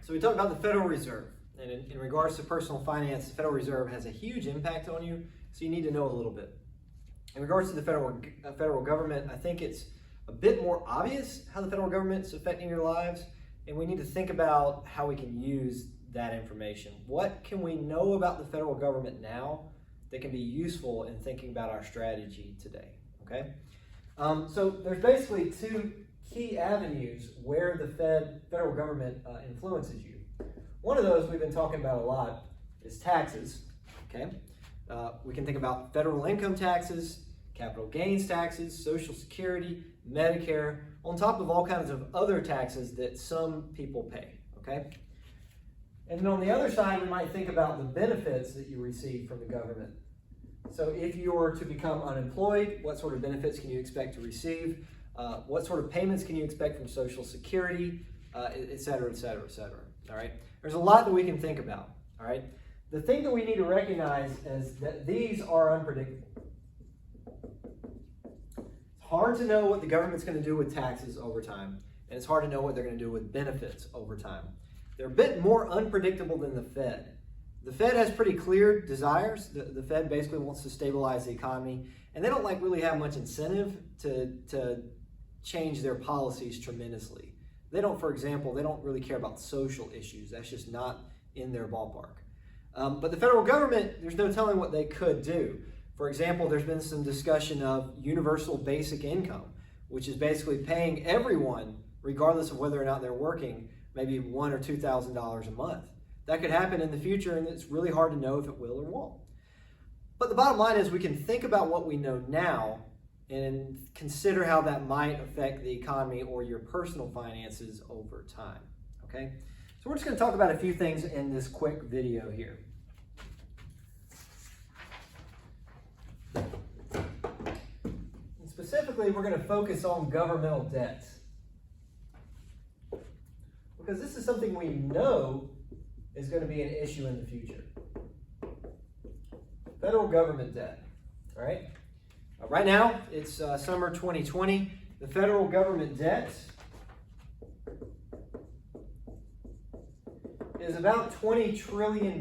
So we talked about the Federal Reserve, and in regards to personal finance, the Federal Reserve has a huge impact on you, so you need to know a little bit. In regards to the federal government, I think it's a bit more obvious how the federal government's affecting your lives, and we need to think about how we can use that information. What can we know about the federal government now that can be useful in thinking about our strategy today, okay? So there's basically two key avenues where the federal government influences you. One of those we've been talking about a lot is taxes, okay? We can think about federal income taxes, capital gains taxes, Social Security, Medicare, on top of all kinds of other taxes that some people pay, okay? And then on the other side, we might think about the benefits that you receive from the government. So if you were to become unemployed, what sort of benefits can you expect to receive? What sort of payments can you expect from Social Security, et cetera, et cetera, et cetera, all right? There's a lot that we can think about, all right? The thing that we need to recognize is that these are unpredictable. It's hard to know what the government's going to do with taxes over time, and it's hard to know what they're going to do with benefits over time. They're a bit more unpredictable than the Fed. The Fed has pretty clear desires. The Fed basically wants to stabilize the economy, and they don't really have much incentive to change their policies tremendously. They don't, for example, they don't really care about social issues. That's just not in their ballpark. But the federal government, there's no telling what they could do. For example, there's been some discussion of universal basic income, which is basically paying everyone, regardless of whether or not they're working, maybe $1,000 or $2,000 a month. That could happen in the future, and it's really hard to know if it will or won't. But the bottom line is we can think about what we know now and consider how that might affect the economy or your personal finances over time, okay? So we're just going to talk about a few things in this quick video here. And specifically, we're going to focus on governmental debt, because this is something we know is going to be an issue in the future. Federal government debt, all right? Right now, it's summer 2020. The federal government debt is about $20 trillion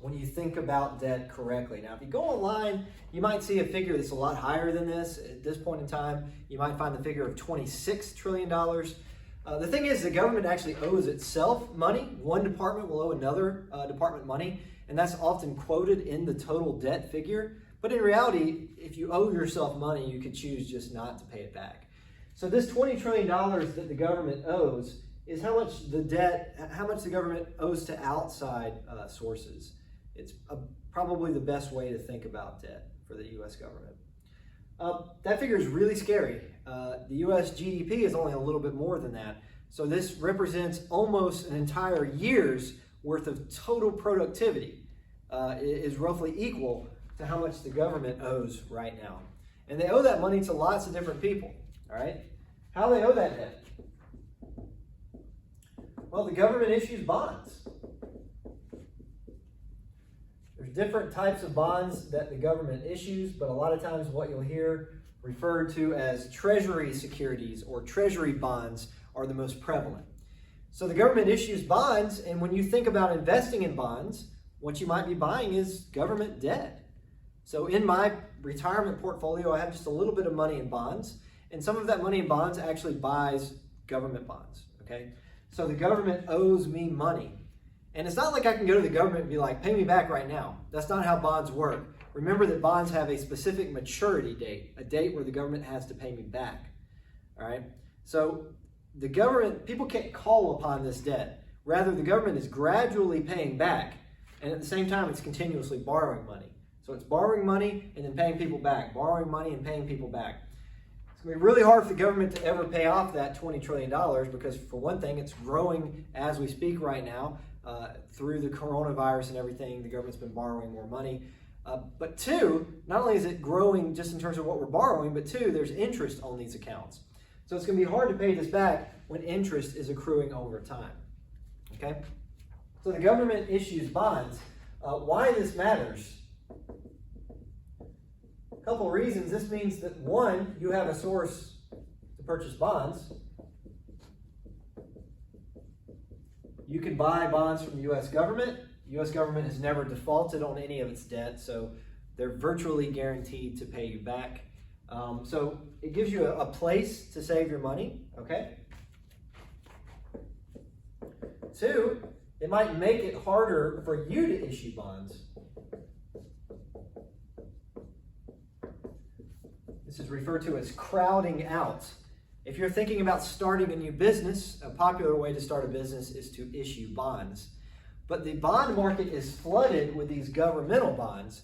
when you think about debt correctly. Now, if you go online, you might see a figure that's a lot higher than this. At this point in time, you might find the figure of $26 trillion. The thing is, the government actually owes itself money. One department will owe another department money, and that's often quoted in the total debt figure. But in reality, if you owe yourself money, you could choose just not to pay it back. So this $20 trillion that the government owes is how much the government owes to outside sources. It's probably the best way to think about debt for the U.S. government. That figure is really scary. The U.S. GDP is only a little bit more than that. So this represents almost an entire year's worth of total productivity. It is roughly equal to how much the government owes right now. And they owe that money to lots of different people, all right? How do they owe that debt? Well, the government issues bonds. There's different types of bonds that the government issues, but a lot of times what you'll hear referred to as treasury securities or treasury bonds are the most prevalent. So the government issues bonds, and when you think about investing in bonds, what you might be buying is government debt. So in my retirement portfolio, I have just a little bit of money in bonds, and some of that money in bonds actually buys government bonds, okay? So the government owes me money. And it's not like I can go to the government and be like, pay me back right now. That's not how bonds work. Remember that bonds have a specific maturity date, a date where the government has to pay me back, all right? So the government, people can't call upon this debt. Rather, the government is gradually paying back, and at the same time, it's continuously borrowing money. So it's borrowing money and then paying people back, borrowing money and paying people back. It's going to be really hard for the government to ever pay off that $20 trillion because, for one thing, it's growing as we speak right now. Through the coronavirus and everything, the government's been borrowing more money. But two, not only is it growing just in terms of what we're borrowing, but two, there's interest on these accounts. So it's going to be hard to pay this back when interest is accruing over time. Okay? So the government issues bonds. Why this matters? A couple of reasons. This means that, one, you have a source to purchase bonds. you can buy bonds from the U.S. government. The U.S. government has never defaulted on any of its debt, so they're virtually guaranteed to pay you back. So it gives you a place to save your money, okay? 2, it might make it harder for you to issue bonds. This is referred to as crowding out. If you're thinking about starting a new business, a popular way to start a business is to issue bonds. But the bond market is flooded with these governmental bonds.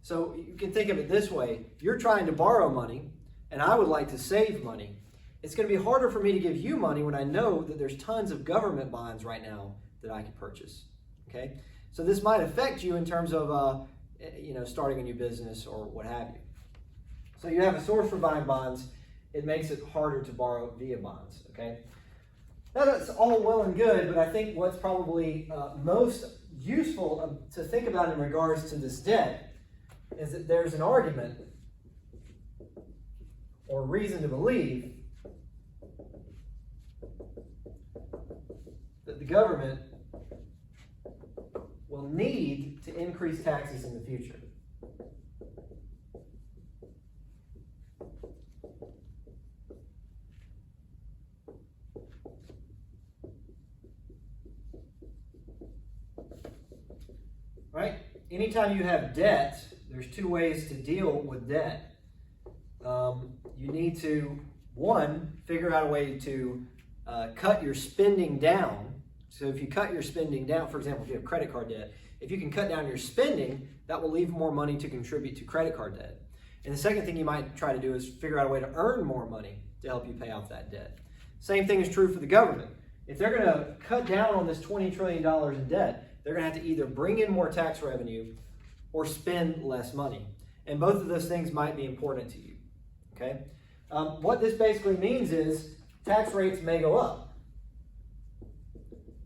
So you can think of it this way. You're trying to borrow money, and I would like to save money. It's going to be harder for me to give you money when I know that there's tons of government bonds right now that I could purchase. Okay? So this might affect you in terms of starting a new business or what have you. So you have a source for buying bonds. It makes it harder to borrow via bonds. Okay? Now that's all well and good, but I think what's probably most useful to think about in regards to this debt is that there's an argument or reason to believe that the government will need to increase taxes in the future. Right? Anytime you have debt, there's 2 ways to deal with debt. You need to, 1, figure out a way to cut your spending down. So if you cut your spending down, for example, if you have credit card debt, if you can cut down your spending, that will leave more money to contribute to credit card debt. And the second thing you might try to do is figure out a way to earn more money to help you pay off that debt. Same thing is true for the government. If they're going to cut down on this $20 trillion in debt, they're going to have to either bring in more tax revenue or spend less money. And both of those things might be important to you. Okay? What this basically means is tax rates may go up.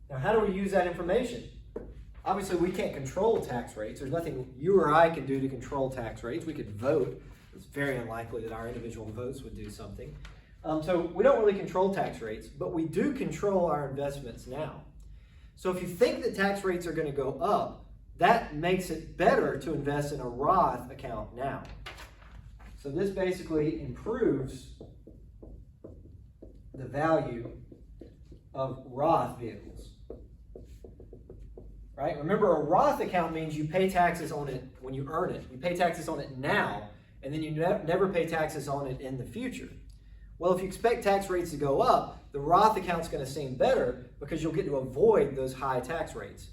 Now, how do we use that information? Obviously, we can't control tax rates. There's nothing you or I can do to control tax rates. We could vote. It's very unlikely that our individual votes would do something. So we don't really control tax rates, but we do control our investments now. So if you think that tax rates are going to go up, that makes it better to invest in a Roth account now. So this basically improves the value of Roth vehicles. Right? Remember, a Roth account means you pay taxes on it when you earn it. You pay taxes on it now, and then you never pay taxes on it in the future. Well, if you expect tax rates to go up, the Roth account's going to seem better because you'll get to avoid those high tax rates.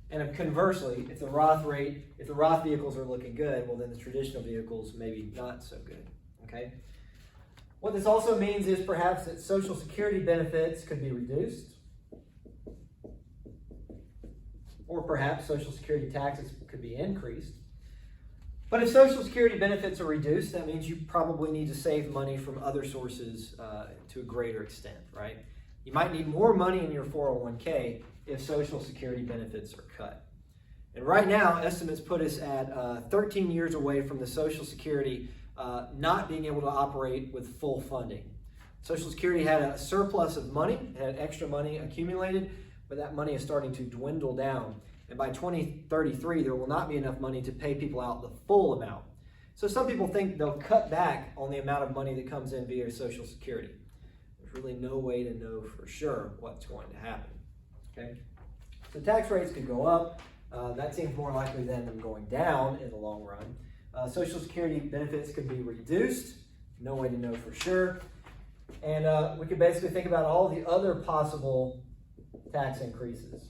And conversely, if the Roth vehicles are looking good, well, then the traditional vehicles maybe not so good. Okay? What this also means is perhaps that Social Security benefits could be reduced, or perhaps Social Security taxes could be increased. But if Social Security benefits are reduced, that means you probably need to save money from other sources to a greater extent, right? You might need more money in your 401k if Social Security benefits are cut. And right now, estimates put us at 13 years away from the Social Security not being able to operate with full funding. Social Security had a surplus of money, had extra money accumulated, but that money is starting to dwindle down. And by 2033, there will not be enough money to pay people out the full amount. So some people think they'll cut back on the amount of money that comes in via Social Security. There's really no way to know for sure what's going to happen. Okay? So tax rates could go up. That seems more likely than them going down in the long run. Social Security benefits could be reduced. No way to know for sure. And we could basically think about all the other possible tax increases.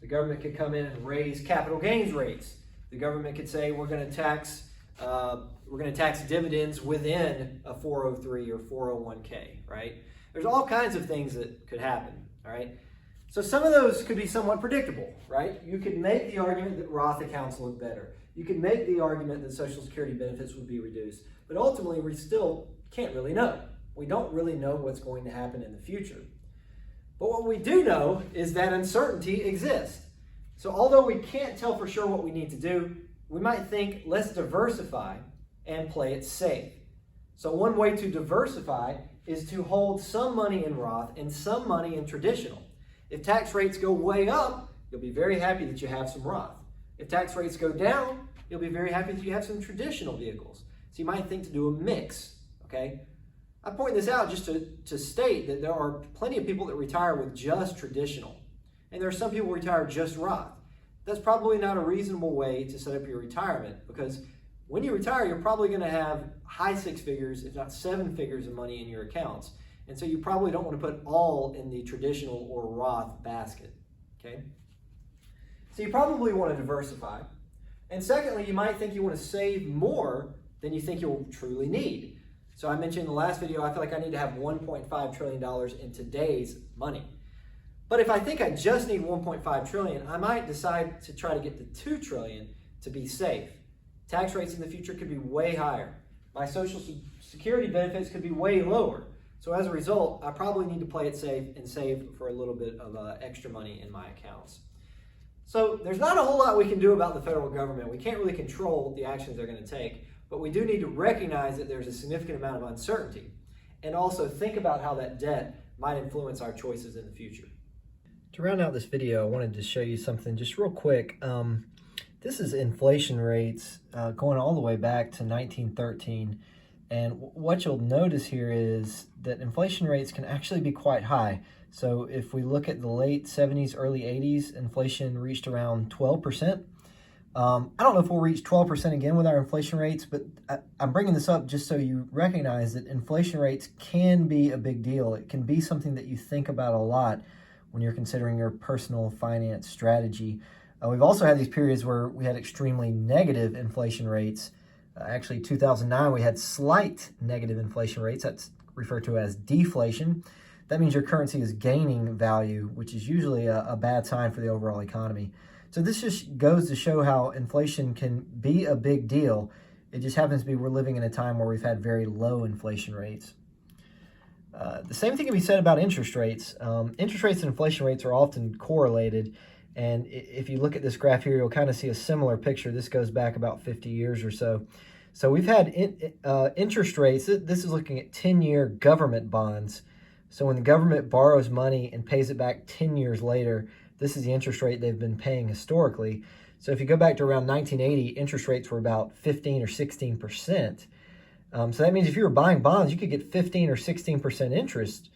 The government could come in and raise capital gains rates. The government could say we're going to tax dividends within a 403 or 401k, right? There's all kinds of things that could happen, all right? So some of those could be somewhat predictable, right? You could make the argument that Roth accounts look better. You could make the argument that Social Security benefits would be reduced. But ultimately, we still can't really know. We don't really know what's going to happen in the future. But what we do know is that uncertainty exists. So although we can't tell for sure what we need to do, we might think, let's diversify and play it safe. So one way to diversify is to hold some money in Roth and some money in traditional. If tax rates go way up, you'll be very happy that you have some Roth. If tax rates go down, you'll be very happy that you have some traditional vehicles. So you might think to do a mix, okay? I point this out just to state that there are plenty of people that retire with just traditional. And there are some people who retire just Roth. That's probably not a reasonable way to set up your retirement, because when you retire, you're probably going to have high six figures, if not seven figures of money in your accounts. And so you probably don't want to put all in the traditional or Roth basket, okay? So you probably want to diversify. And secondly, you might think you want to save more than you think you'll truly need. So I mentioned in the last video, I feel like I need to have $1.5 trillion in today's money. But if I think I just need 1.5 trillion, I might decide to try to get to 2 trillion to be safe. Tax rates in the future could be way higher. My Social Security benefits could be way lower. So as a result, I probably need to play it safe and save for a little bit of extra money in my accounts. So there's not a whole lot we can do about the federal government. We can't really control the actions they're going to take, but we do need to recognize that there's a significant amount of uncertainty, and also think about how that debt might influence our choices in the future. To round out this video, I wanted to show you something just real quick. This is inflation rates going all the way back to 1913. And what you'll notice here is that inflation rates can actually be quite high. So if we look at the late 70s, early 80s, inflation reached around 12%. I don't know if we'll reach 12% again with our inflation rates, but I'm bringing this up just so you recognize that inflation rates can be a big deal. It can be something that you think about a lot when you're considering your personal finance strategy. We've also had these periods where we had extremely negative inflation rates. Actually, 2009, we had slight negative inflation rates. That's referred to as deflation. That means your currency is gaining value, which is usually a bad sign for the overall economy. So this just goes to show how inflation can be a big deal. It just happens to be we're living in a time where we've had very low inflation rates. The same thing can be said about interest rates. Interest rates and inflation rates are often correlated. And if you look at this graph here, you'll kind of see a similar picture. This goes back about 50 years or so. So we've had interest rates. This is looking at 10-year government bonds. So when the government borrows money and pays it back 10 years later, this is the interest rate they've been paying historically. So if you go back to around 1980, interest rates were about 15 or 16%. So that means if you were buying bonds, you could get 15 or 16% interest.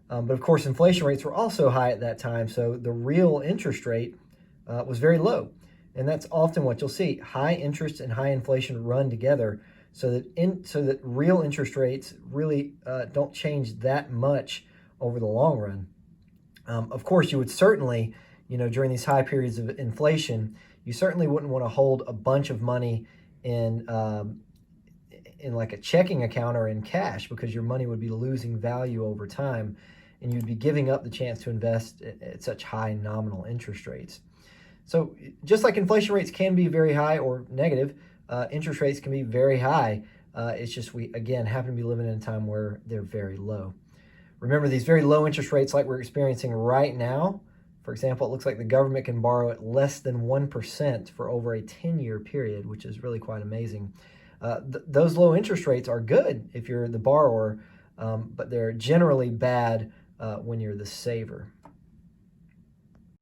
But of course, inflation rates were also high at that time, so the real interest rate was very low. And that's often what you'll see. High interest and high inflation run together, so that real interest rates really don't change that much over the long run. Of course, you would certainly, during these high periods of inflation, you certainly wouldn't want to hold a bunch of money in like a checking account or in cash, because your money would be losing value over time, and you'd be giving up the chance to invest at such high nominal interest rates. So just like inflation rates can be very high or negative, interest rates can be very high. It's just we, again, happen to be living in a time where they're very low. Remember, these very low interest rates like we're experiencing right now, for example, it looks like the government can borrow at less than 1% for over a 10-year period, which is really quite amazing. Those low interest rates are good if you're the borrower, but they're generally bad when you're the saver.